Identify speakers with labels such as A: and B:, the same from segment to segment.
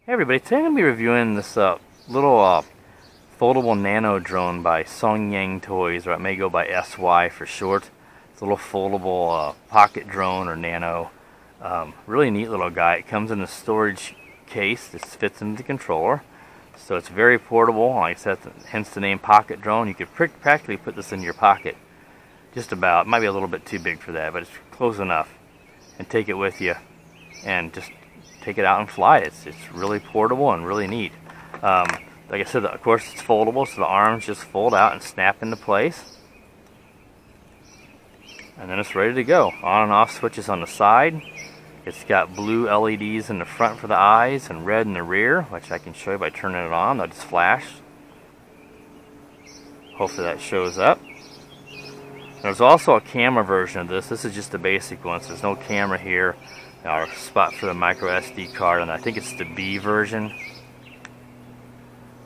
A: Hey everybody, today I'm going to be reviewing this little foldable nano drone by Songyang Toys, or it may go by SY for short. It's a little foldable pocket drone or nano. Really neat little guy. It comes in a storage case that fits into the controller. So it's very portable, like I said, hence the name pocket drone. You could practically put this in your pocket. Just about. It might be a little bit too big for that, but it's close enough. And take it with you and just take it out and fly it. It's really portable and really neat. Like I said, of course it's foldable, so the arms just fold out and snap into place. And then it's ready to go. On and off switches on the side. It's got blue LEDs in the front for the eyes and red in the rear, which I can show you by turning it on. They'll just flash. Hopefully that shows up. There's also a camera version of this. This is just the basic one, so there's no camera here. Our spot for the micro SD card, and I think it's the B version.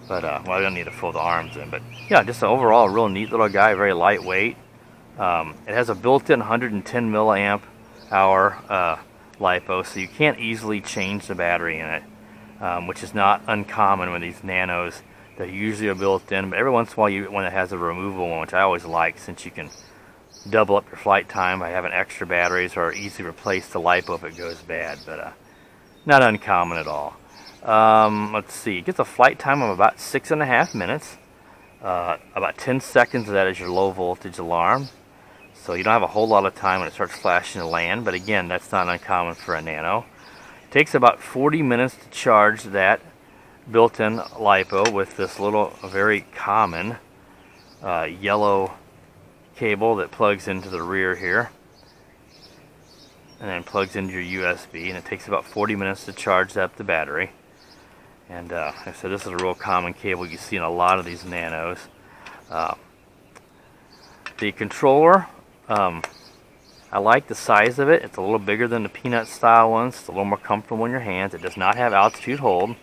A: But well, I don't need to fold the arms in, but yeah, just an overall real neat little guy, very lightweight. It has a built-in 110 milliamp hour lipo, so you can't easily change the battery in it, which is not uncommon with these nanos. They're usually are built in, but every once in a while you get one that has a removable one, which I always like, since you can double up your flight time by having extra batteries, or easily replace the lipo if it goes bad, but not uncommon at all. Let's see, it gets a flight time of about 6.5 minutes. About 10 seconds of that is your low voltage alarm, so you don't have a whole lot of time when it starts flashing to land, but again, that's not uncommon for a nano. It takes about 40 minutes to charge that built-in lipo with this little very common yellow cable that plugs into the rear here and then plugs into your USB, and it takes about 40 minutes to charge up the battery. And like I said, this is a real common cable you see in a lot of these nanos. The controller, I like the size of it. It's a little bigger than the peanut style ones. It's a little more comfortable in your hands. It does not have altitude hold,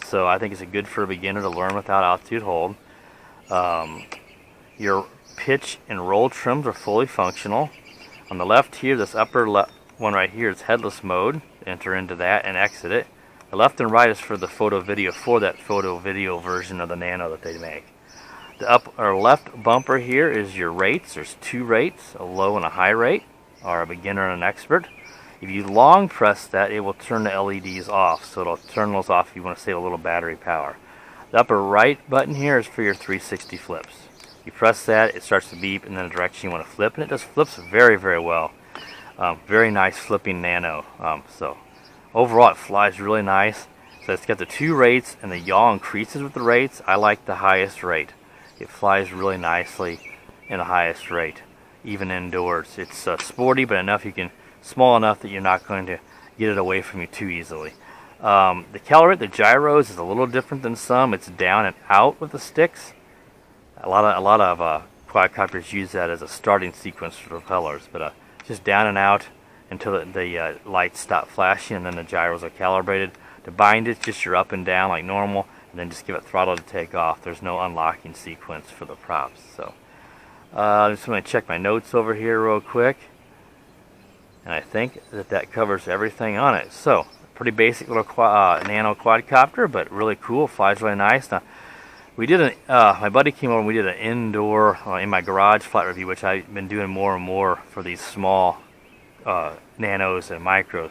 A: so I think it's good for a beginner to learn without altitude hold. Your pitch and roll trims are fully functional. On the left here, this upper one right here is headless mode. Enter into that and exit it. The left and right is for the photo video, for that photo video version of the nano that they make. The upper left bumper here is your rates. There's two rates, a low and a high rate, or a beginner and an expert. If you long press that, it will turn the LEDs off, so it'll turn those off if you want to save a little battery power. The upper right button here is for your 360 flips. You press that, it starts to beep in the direction you want to flip, and it just flips very, very well. Very nice flipping nano. So overall, it flies really nice. So it's got the two rates, and the yaw increases with the rates. I like the highest rate. It flies really nicely in the highest rate, even indoors. It's sporty, but small enough that you're not going to get it away from you too easily. The calibrate, the gyros, is a little different than some. It's down and out with the sticks. A lot of quadcopters use that as a starting sequence for propellers, but just down and out until the lights stop flashing, and then the gyros are calibrated. To bind it, just your up and down like normal, and then just give it throttle to take off. There's no unlocking sequence for the props. So I'm just going to check my notes over here real quick, and I think that covers everything on it. So pretty basic little nano quadcopter, but really cool. Flies really nice. Now, we did my buddy came over and we did an indoor, in my garage flight review, which I've been doing more and more for these small nanos and micros.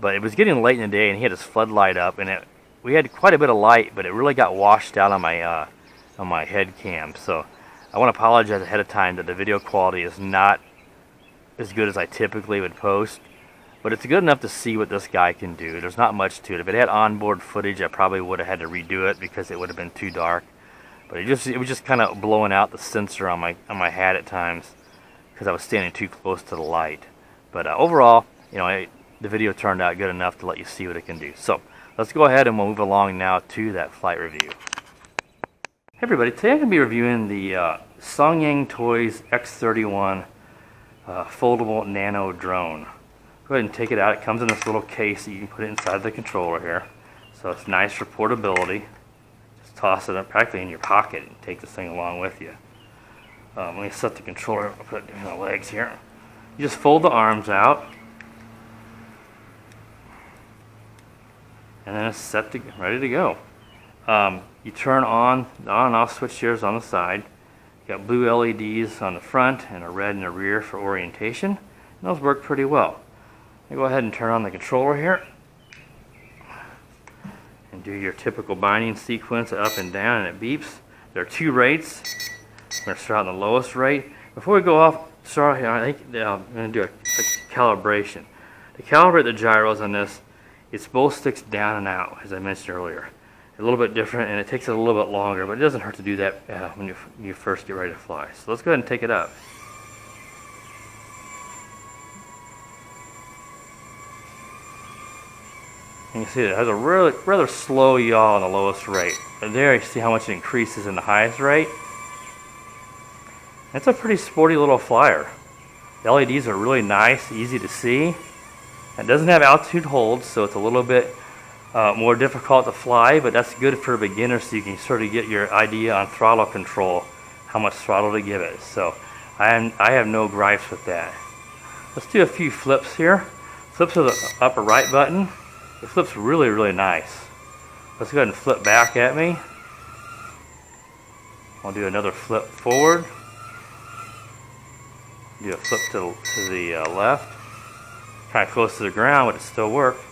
A: But it was getting late in the day, and he had his floodlight up, and we had quite a bit of light, but it really got washed out on my head cam. So I want to apologize ahead of time that the video quality is not as good as I typically would post. But it's good enough to see what this guy can do. There's not much to it. If it had onboard footage, I probably would have had to redo it because it would have been too dark. But it was just kind of blowing out the sensor on my hat at times because I was standing too close to the light. But overall, the video turned out good enough to let you see what it can do. So let's go ahead and we'll move along now to that flight review. Hey everybody, today I'm going to be reviewing the Songyang Toys X31 Foldable Nano Drone. Go ahead and take it out. It comes in this little case that you can put it inside the controller here. So it's nice for portability. Just toss it up practically in your pocket and take this thing along with you. Let me set the controller up, put it between the legs here. You just fold the arms out. and then it's set to ready to go. You turn on the on and off switch here is on the side. You got blue LEDs on the front and a red in the rear for orientation. And those work pretty well. I go ahead and turn on the controller here and do your typical binding sequence up and down, and it beeps. There are 2 rates. We're going to start on the lowest rate. Before we go off, sorry, I think I'm going to do a calibration. To calibrate the gyros on this, it's both sticks down and out, as I mentioned earlier. A little bit different, and it takes a little bit longer, but it doesn't hurt to do that when you first get ready to fly. So let's go ahead and take it up. And you see it has a rather slow yaw on the lowest rate. But there you see how much it increases in the highest rate. It's a pretty sporty little flyer. The LEDs are really nice, easy to see. It doesn't have altitude holds, so it's a little bit more difficult to fly, but that's good for beginners, so you can sort of get your idea on throttle control, how much throttle to give it. So I have no gripes with that. Let's do a few flips here. Flips with the upper right button. It flips really, really nice. Let's go ahead and flip back at me. I'll do another flip forward. Do a flip to the left. Kind of close to the ground, but it still worked.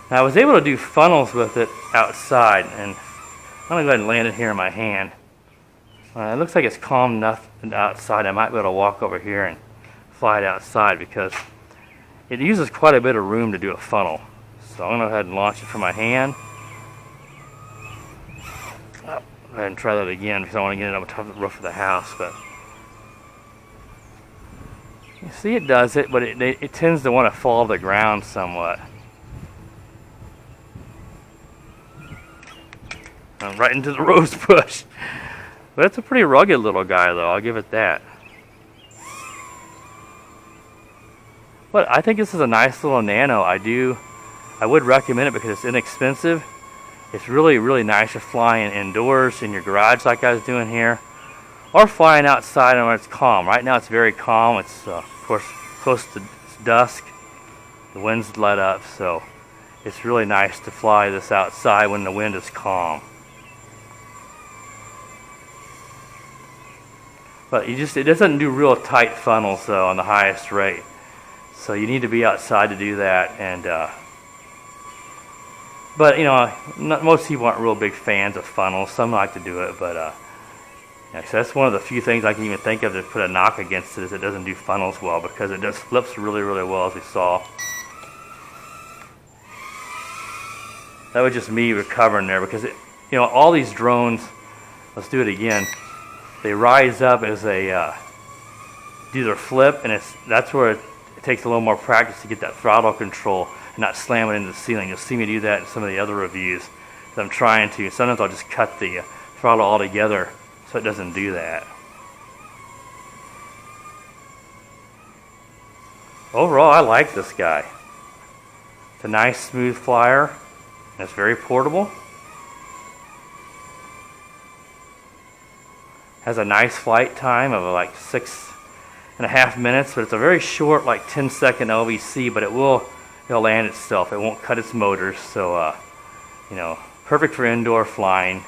A: Now I was able to do funnels with it outside, and I'm going to go ahead and land it here in my hand. It looks like it's calm enough outside. I might be able to walk over here and fly it outside because it uses quite a bit of room to do a funnel. So I'm going to go ahead and launch it from my hand. Go ahead and try that again because I want to get it up on top of the roof of the house. But you see it does it, but it tends to want to fall to the ground somewhat. Right into the rose bush. But it's a pretty rugged little guy though, I'll give it that. But I think this is a nice little nano. I would recommend it because it's inexpensive. It's really, really nice for flying indoors in your garage like I was doing here, or flying outside when it's calm. Right now it's very calm. It's of course close to dusk. The wind's let up, so it's really nice to fly this outside when the wind is calm. But it doesn't do real tight funnels though on the highest rate. So you need to be outside to do that. And but you know, most people aren't real big fans of funnels. Some like to do it, but yeah, so that's one of the few things I can even think of to put a knock against it, is it doesn't do funnels well, because it does flips really, really well, as we saw. That was just me recovering there, because you know, all these drones, let's do it again, they rise up as they do their flip, and that's where it takes a little more practice to get that throttle control and not slam it into the ceiling. You'll see me do that in some of the other reviews that I'm trying to. Sometimes I'll just cut the throttle altogether so it doesn't do that. Overall, I like this guy. It's a nice smooth flyer, and it's very portable. Has a nice flight time of like 6.5 minutes, but it's a very short, like 10-second LVC, but it'll land itself. It won't cut its motors, so you know, perfect for indoor flying.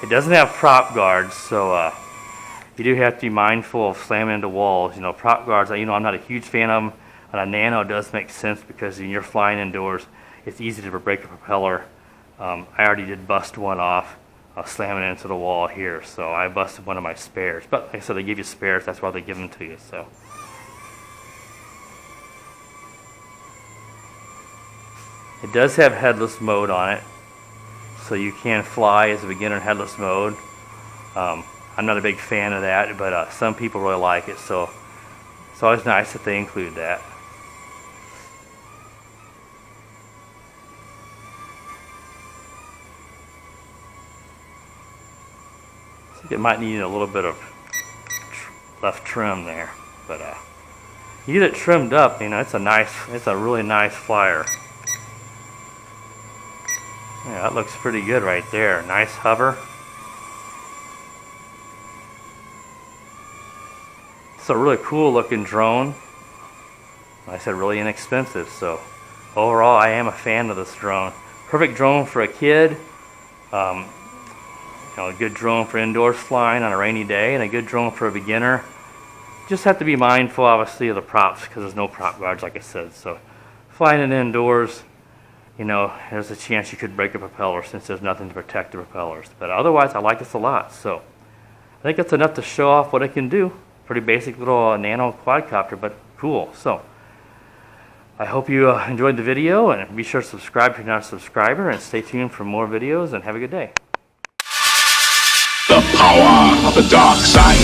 A: It doesn't have prop guards, so you do have to be mindful of slamming into walls. You know, prop guards, you know, I'm not a huge fan of them. On a nano, it does make sense because when you're flying indoors, it's easy to break a propeller. I already did bust one off. Slamming it into the wall here, so I busted one of my spares. But like I said, they give you spares, that's why they give them to you. So it does have headless mode on it, so you can fly as a beginner in headless mode. I'm not a big fan of that, but some people really like it, so it's always nice that they include that. It might need a little bit of left trim there, but you get it trimmed up, you know, it's a really nice flyer. Yeah, that looks pretty good right there. Nice hover. It's a really cool looking drone. Like I said, really inexpensive, so overall, I am a fan of this drone. Perfect drone for a kid. A good drone for indoors flying on a rainy day, and a good drone for a beginner. Just have to be mindful, obviously, of the props because there's no prop guards, like I said. So, flying it indoors, there's a chance you could break a propeller since there's nothing to protect the propellers. But otherwise, I like this a lot. So, I think that's enough to show off what it can do. Pretty basic little nano quadcopter, but cool. So, I hope you enjoyed the video, and be sure to subscribe if you're not a subscriber, and stay tuned for more videos, and have a good day.
B: The power of the dark side.